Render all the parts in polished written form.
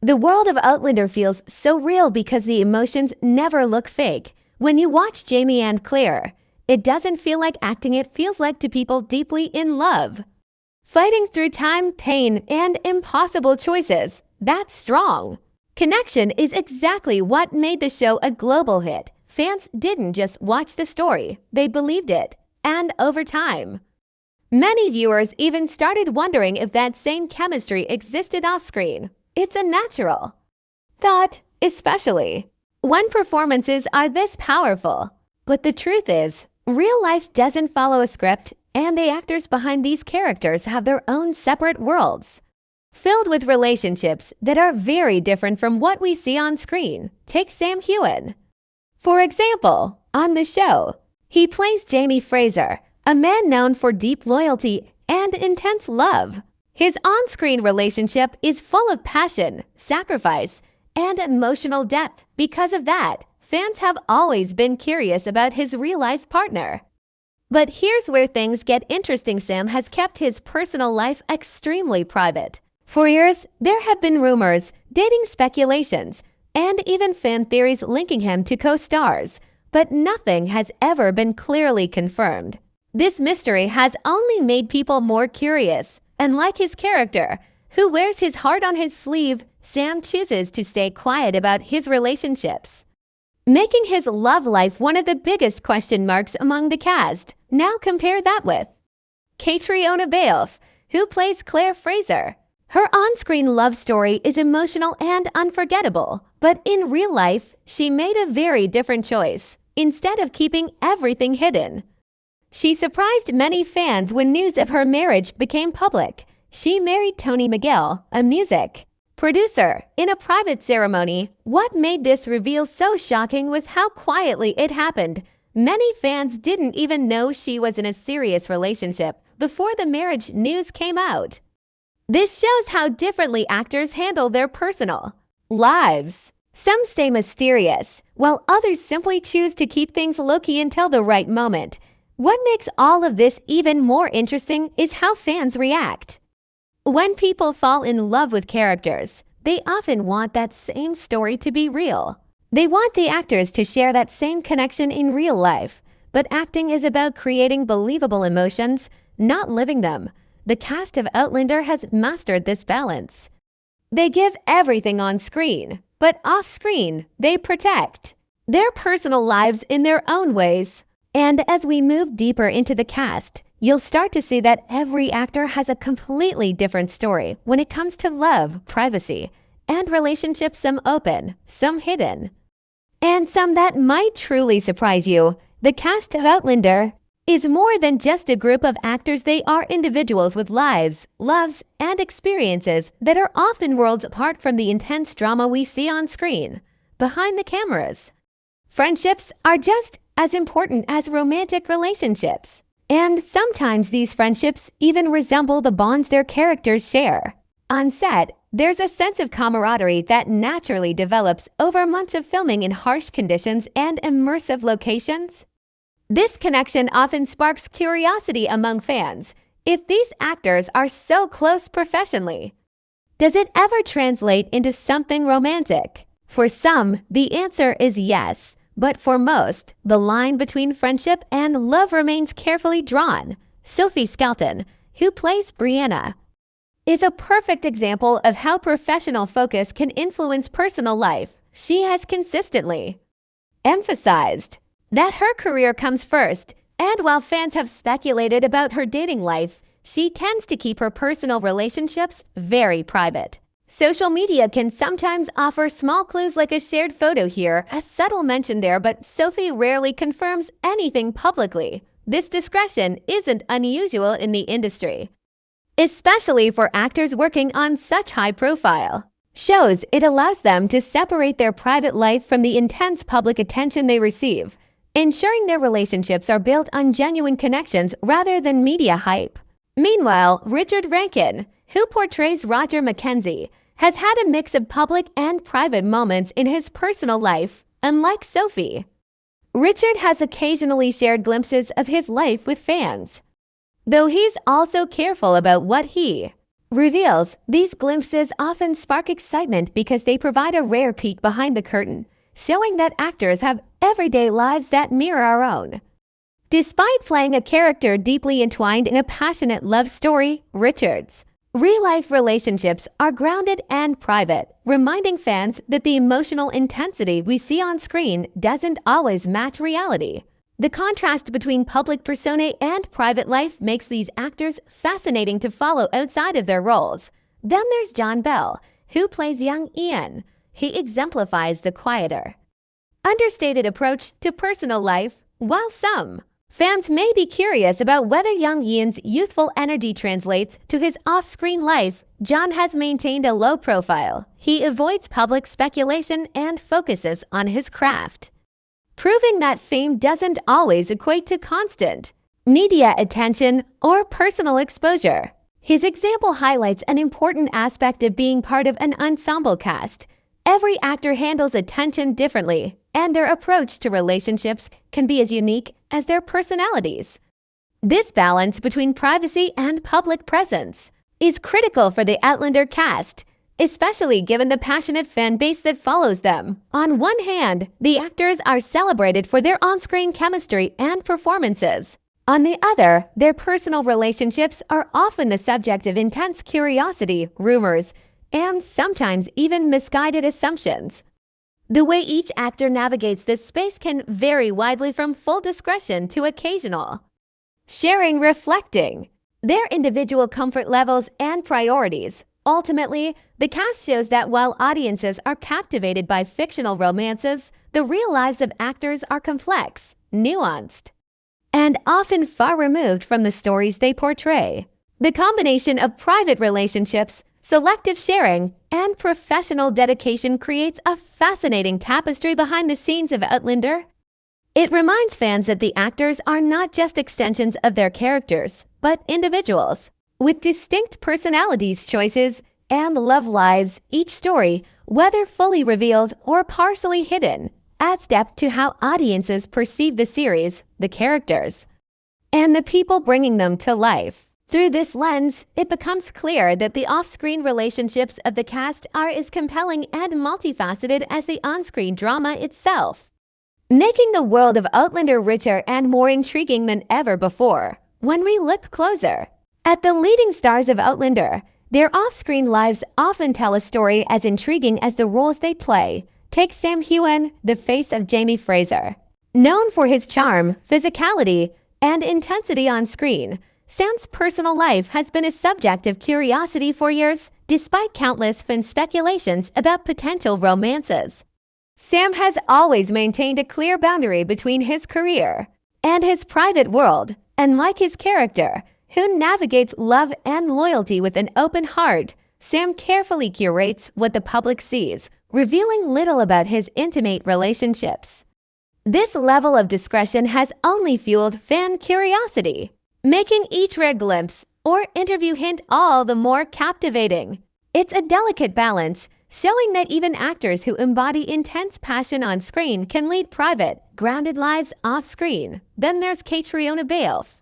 The world of Outlander feels so real because the emotions never look fake. When you watch Jamie and Claire, it doesn't feel like acting, it feels like to people deeply in love. Fighting through time, pain, and impossible choices. That's strong. Connection is exactly what made the show a global hit. Fans didn't just watch the story, they believed it. And over time, many viewers even started wondering if that same chemistry existed off-screen. It's a natural thought, especially when performances are this powerful. But the truth is, real life doesn't follow a script, and the actors behind these characters have their own separate worlds, filled with relationships that are very different from what we see on screen. Take Sam Heughan, for example. On the show, he plays Jamie Fraser, a man known for deep loyalty and intense love. His on-screen relationship is full of passion, sacrifice, and emotional depth. Because of that, fans have always been curious about his real-life partner. But here's where things get interesting. Sam has kept his personal life extremely private. For years, there have been rumors, dating speculations, and even fan theories linking him to co-stars, but nothing has ever been clearly confirmed. This mystery has only made people more curious. And like his character, who wears his heart on his sleeve, Sam chooses to stay quiet about his relationships, making his love life one of the biggest question marks among the cast. Now compare that with Caitríona Balfe, who plays Claire Fraser. Her on-screen love story is emotional and unforgettable, but in real life, she made a very different choice. Instead of keeping everything hidden, she surprised many fans when news of her marriage became public. She married Tony McGill, a music producer, in a private ceremony. What made this reveal so shocking was how quietly it happened. Many fans didn't even know she was in a serious relationship before the marriage news came out. This shows how differently actors handle their personal lives. Some stay mysterious, while others simply choose to keep things low-key until the right moment. What makes all of this even more interesting is how fans react. When people fall in love with characters, they often want that same story to be real. They want the actors to share that same connection in real life. But acting is about creating believable emotions, not living them. The cast of Outlander has mastered this balance. They give everything on screen, but off-screen, they protect their personal lives in their own ways. And as we move deeper into the cast, you'll start to see that every actor has a completely different story when it comes to love, privacy, and relationships, some open, some hidden, and some that might truly surprise you. The cast of Outlander is more than just a group of actors. They are individuals with lives, loves, and experiences that are often worlds apart from the intense drama we see on screen. Behind the cameras, friendships are just as important as romantic relationships. And sometimes these friendships even resemble the bonds their characters share. On set, there's a sense of camaraderie that naturally develops over months of filming in harsh conditions and immersive locations. This connection often sparks curiosity among fans. If these actors are so close professionally, does it ever translate into something romantic? For some, the answer is yes. But for most, the line between friendship and love remains carefully drawn. Sophie Skelton, who plays Brianna, is a perfect example of how professional focus can influence personal life. She has consistently emphasized that her career comes first, and while fans have speculated about her dating life, she tends to keep her personal relationships very private. Social media can sometimes offer small clues like a shared photo here, a subtle mention there, but Sophie rarely confirms anything publicly. This discretion isn't unusual in the industry, especially for actors working on such high-profile shows. It allows them to separate their private life from the intense public attention they receive, ensuring their relationships are built on genuine connections rather than media hype. Meanwhile, Richard Rankin, who portrays Roger Mackenzie, has had a mix of public and private moments in his personal life. Unlike Sophie, Richard has occasionally shared glimpses of his life with fans, though he's also careful about what he reveals. These glimpses often spark excitement because they provide a rare peek behind the curtain, showing that actors have everyday lives that mirror our own. Despite playing a character deeply entwined in a passionate love story, Richard's real-life relationships are grounded and private, reminding fans that the emotional intensity we see on screen doesn't always match reality. The contrast between public persona and private life makes these actors fascinating to follow outside of their roles. Then there's John Bell, who plays young Ian. He exemplifies the quieter, understated approach to personal life, while some fans may be curious about whether young Ian's youthful energy translates to his off-screen life. John has maintained a low profile. He avoids public speculation and focuses on his craft, proving that fame doesn't always equate to constant media attention or personal exposure. His example highlights an important aspect of being part of an ensemble cast. Every actor handles attention differently, and their approach to relationships can be as unique as their personalities. This balance between privacy and public presence is critical for the Outlander cast, especially given the passionate fan base that follows them. On one hand, the actors are celebrated for their on-screen chemistry and performances. On the other, their personal relationships are often the subject of intense curiosity, rumors, and sometimes even misguided assumptions. The way each actor navigates this space can vary widely, from full discretion to occasional sharing, reflecting their individual comfort levels and priorities. Ultimately, the cast shows that while audiences are captivated by fictional romances, the real lives of actors are complex, nuanced, and often far removed from the stories they portray. The combination of private relationships, selective sharing, and professional dedication creates a fascinating tapestry behind the scenes of Outlander. It reminds fans that the actors are not just extensions of their characters, but individuals with distinct personalities, choices, and love lives. Each story, whether fully revealed or partially hidden, adds depth to how audiences perceive the series, the characters, and the people bringing them to life. Through this lens, it becomes clear that the off-screen relationships of the cast are as compelling and multifaceted as the on-screen drama itself, making the world of Outlander richer and more intriguing than ever before. When we look closer at the leading stars of Outlander, their off-screen lives often tell a story as intriguing as the roles they play. Take Sam Heughan, the face of Jamie Fraser. Known for his charm, physicality, and intensity on screen, Sam's personal life has been a subject of curiosity for years, despite countless fan speculations about potential romances. Sam has always maintained a clear boundary between his career and his private world, unlike his character, who navigates love and loyalty with an open heart. Sam carefully curates what the public sees, revealing little about his intimate relationships. This level of discretion has only fueled fan curiosity, making each rare glimpse or interview hint all the more captivating. It's a delicate balance, showing that even actors who embody intense passion on screen can lead private, grounded lives off-screen. Then there's Caitríona Balfe,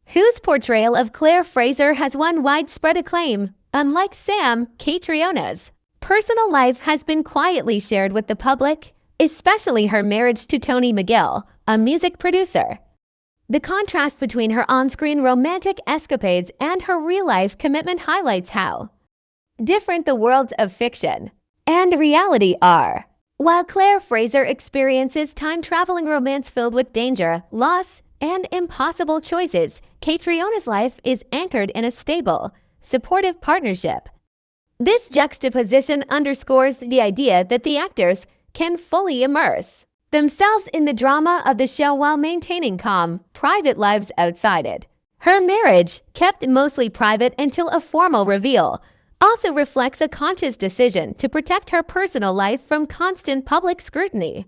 whose portrayal of Claire Fraser has won widespread acclaim. Unlike Sam, Caitríona's personal life has been quietly shared with the public, especially her marriage to Tony McGill, a music producer. The contrast between her on-screen romantic escapades and her real-life commitment highlights how different the worlds of fiction and reality are. While Claire Fraser experiences time-traveling romance filled with danger, loss, and impossible choices, Caitríona's life is anchored in a stable, supportive partnership. This juxtaposition underscores the idea that the actors can fully immerse themselves in the drama of the show while maintaining calm, private lives outside it. Her marriage, kept mostly private until a formal reveal, also reflects a conscious decision to protect her personal life from constant public scrutiny.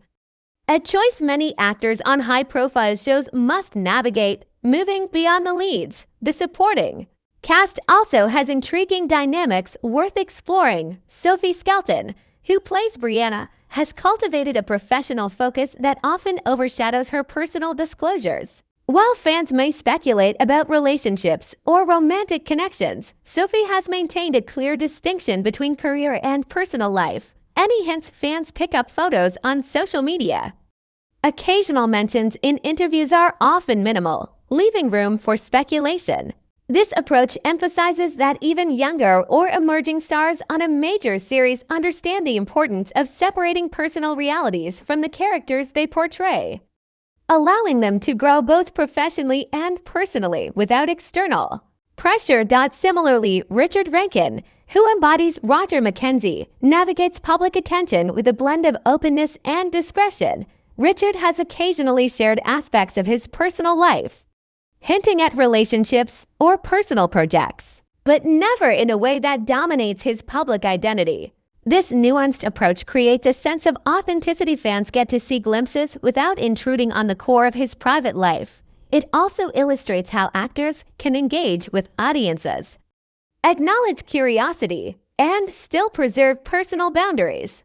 A choice many actors on high-profile shows must navigate. Moving beyond the leads, the supporting cast also has intriguing dynamics worth exploring. Sophie Skelton, who plays Brianna, has cultivated a professional focus that often overshadows her personal disclosures. While fans may speculate about relationships or romantic connections, Sophie has maintained a clear distinction between career and personal life. Any hints fans pick up photos on social media. Occasional mentions in interviews are often minimal, leaving room for speculation. This approach emphasizes that even younger or emerging stars on a major series understand the importance of separating personal realities from the characters they portray, allowing them to grow both professionally and personally without external pressure. Similarly, Richard Rankin, who embodies Roger Mackenzie, navigates public attention with a blend of openness and discretion. Richard has occasionally shared aspects of his personal life, hinting at relationships or personal projects, but never in a way that dominates his public identity. This nuanced approach creates a sense of authenticity. Fans get to see glimpses without intruding on the core of his private life. It also illustrates how actors can engage with audiences, acknowledge curiosity, and still preserve personal boundaries.